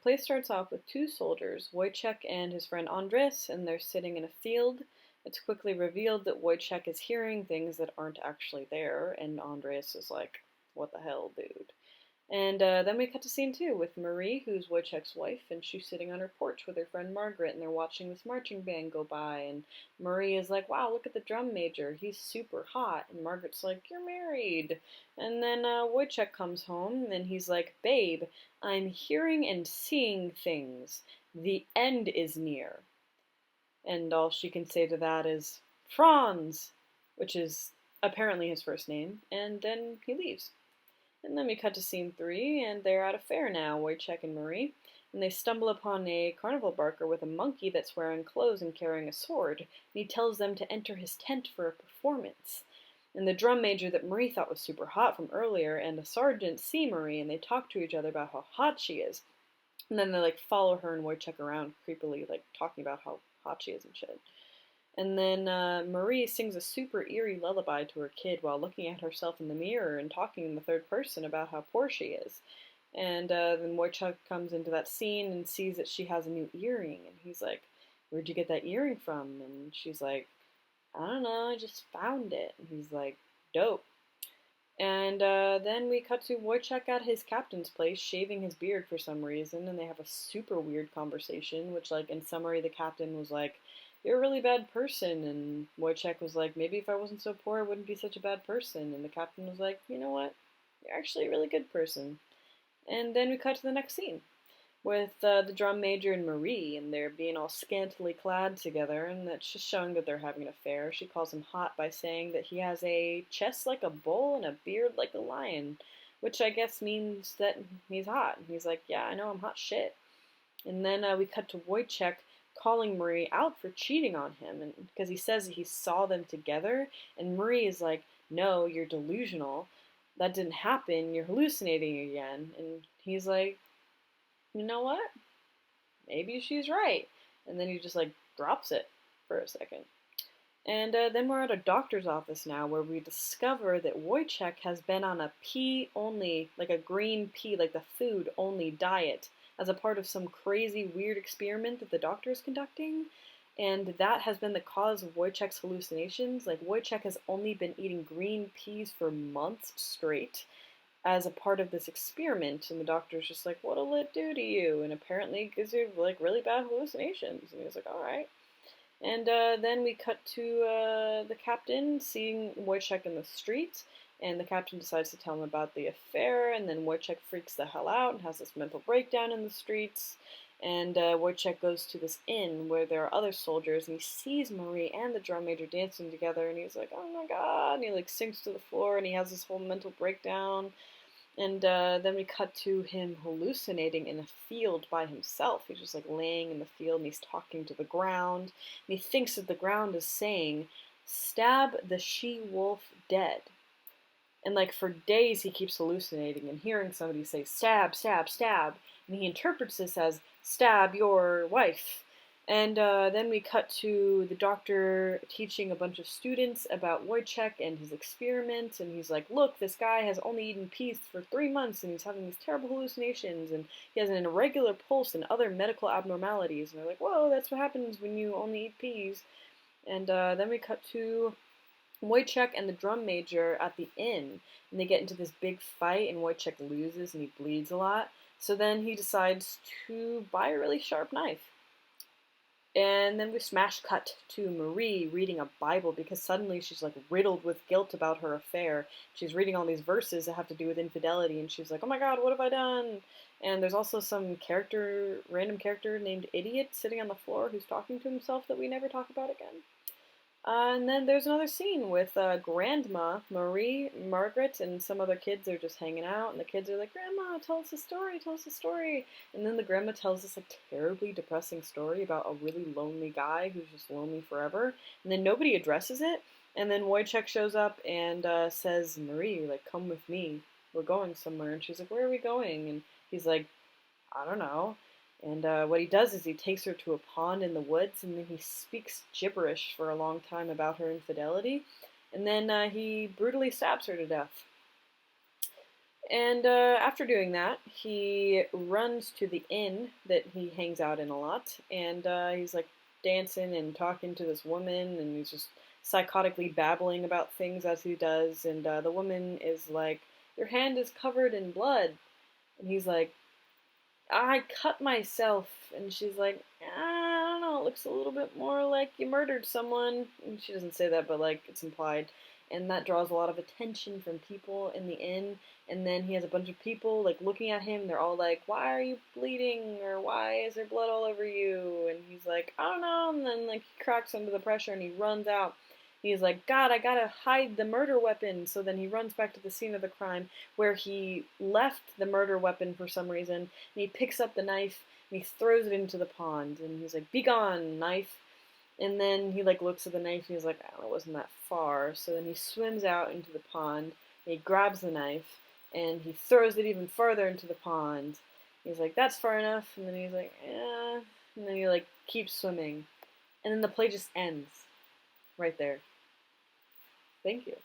play starts off with two soldiers, Woyzeck and his friend Andres, and they're sitting in a field. It's quickly revealed that Woyzeck is hearing things that aren't actually there, and Andres is like, what the hell, dude? And then we cut to scene two with Marie, who's Wojciech's wife, and she's sitting on her porch with her friend Margaret, and they're watching this marching band go by. And Marie is like, "Wow, look at the drum major. He's super hot." And Margaret's like, "You're married." And then Wojciech comes home, and he's like, "Babe, I'm hearing and seeing things. The end is near." And all she can say to that is, "Franz," which is apparently his first name, and then he leaves. And then we cut to scene three, and they're at a fair now, Wojciech and Marie, and they stumble upon a carnival barker with a monkey that's wearing clothes and carrying a sword, and he tells them to enter his tent for a performance. And the drum major that Marie thought was super hot from earlier and a sergeant see Marie, and they talk to each other about how hot she is. And then they like follow her and Wojciech around creepily, like talking about how hot she is and shit. And then Marie sings a super eerie lullaby to her kid while looking at herself in the mirror and talking in the third person about how poor she is. And then Wojciech comes into that scene and sees that she has a new earring. And he's like, "Where'd you get that earring from?" And she's like, "I don't know, I just found it." And he's like, "Dope." And then we cut to Wojciech at his captain's place, shaving his beard for some reason, and they have a super weird conversation, which, like, in summary, the captain was like, "You're a really bad person," and Wojciech was like, "Maybe if I wasn't so poor, I wouldn't be such a bad person," and the captain was like, "You know what? You're actually a really good person." And then we cut to the next scene with the drum major and Marie, and they're being all scantily clad together, and that's just showing that they're having an affair. She calls him hot by saying that he has a chest like a bull and a beard like a lion, which I guess means that he's hot. And he's like, "Yeah, I know, I'm hot shit." And then we cut to Wojciech calling Marie out for cheating on him, and because he says that he saw them together, and Marie is like, "No, you're delusional. That didn't happen. You're hallucinating again." And he's like, "You know what? Maybe she's right." And then he just like drops it for a second. And then we're at a doctor's office now where we discover that Wojciech has been on a pea only, like a green pea, like the food only diet as a part of some crazy weird experiment that the doctor is conducting. And that has been the cause of Wojciech's hallucinations. Like, Wojciech has only been eating green peas for months straight as a part of this experiment, and the doctor's just like, "What'll it do to you?" And apparently it gives you like really bad hallucinations. And he's like, "All right." And then we cut to the captain seeing Wojciech in the street, and the captain decides to tell him about the affair, and then Wojciech freaks the hell out and has this mental breakdown in the streets. And Wojciech goes to this inn where there are other soldiers, and he sees Marie and the drum major dancing together, and he's like, "Oh my god," and he like sinks to the floor, and he has this whole mental breakdown. And then we cut to him hallucinating in a field by himself. He's just like laying in the field and he's talking to the ground. And he thinks that the ground is saying, "Stab the she-wolf dead." And like for days he keeps hallucinating and hearing somebody say, "Stab, stab, stab." And he interprets this as, "Stab your wife." And then we cut to the doctor teaching a bunch of students about Wojciech and his experiment. And he's like, "Look, this guy has only eaten peas for 3 months and he's having these terrible hallucinations. And he has an irregular pulse and other medical abnormalities." And they're like, "Whoa, that's what happens when you only eat peas." And then we cut to Wojciech and the drum major at the inn, and they get into this big fight, and Wojciech loses and he bleeds a lot. So then he decides to buy a really sharp knife. And then we smash cut to Marie reading a Bible because suddenly she's like riddled with guilt about her affair. She's reading all these verses that have to do with infidelity, and she's like, "Oh my god, what have I done?" And there's also some random character named Idiot sitting on the floor who's talking to himself that we never talk about again. And then there's another scene with Grandma, Marie, Margaret, and some other kids are just hanging out, and the kids are like, "Grandma, tell us a story, tell us a story." And then the grandma tells this like terribly depressing story about a really lonely guy who's just lonely forever, and then nobody addresses it. And then Wojciech shows up and says, "Marie, like, come with me. We're going somewhere." And she's like, "Where are we going?" And he's like, "I don't know." And what he does is he takes her to a pond in the woods, and then he speaks gibberish for a long time about her infidelity, and then he brutally stabs her to death. And after doing that, he runs to the inn that he hangs out in a lot, and he's like dancing and talking to this woman, and he's just psychotically babbling about things as he does. And the woman is like, "Your hand is covered in blood," and he's like, "I cut myself," and she's like, "I don't know, it looks a little bit more like you murdered someone." And she doesn't say that, but like it's implied. And that draws a lot of attention from people in the inn. And then he has a bunch of people like looking at him. They're all like, "Why are you bleeding?" or "Why is there blood all over you?" And he's like, "I don't know." And then like he cracks under the pressure and he runs out. He's like, "God, I gotta hide the murder weapon." So then he runs back to the scene of the crime where he left the murder weapon for some reason, and he picks up the knife and he throws it into the pond. And he's like, "Be gone, knife." And then he like looks at the knife and he's like, "Oh, it wasn't that far." So then he swims out into the pond. And he grabs the knife and he throws it even further into the pond. He's like, "That's far enough." And then he's like, "Yeah." And then he like keeps swimming. And then the play just ends right there. Thank you.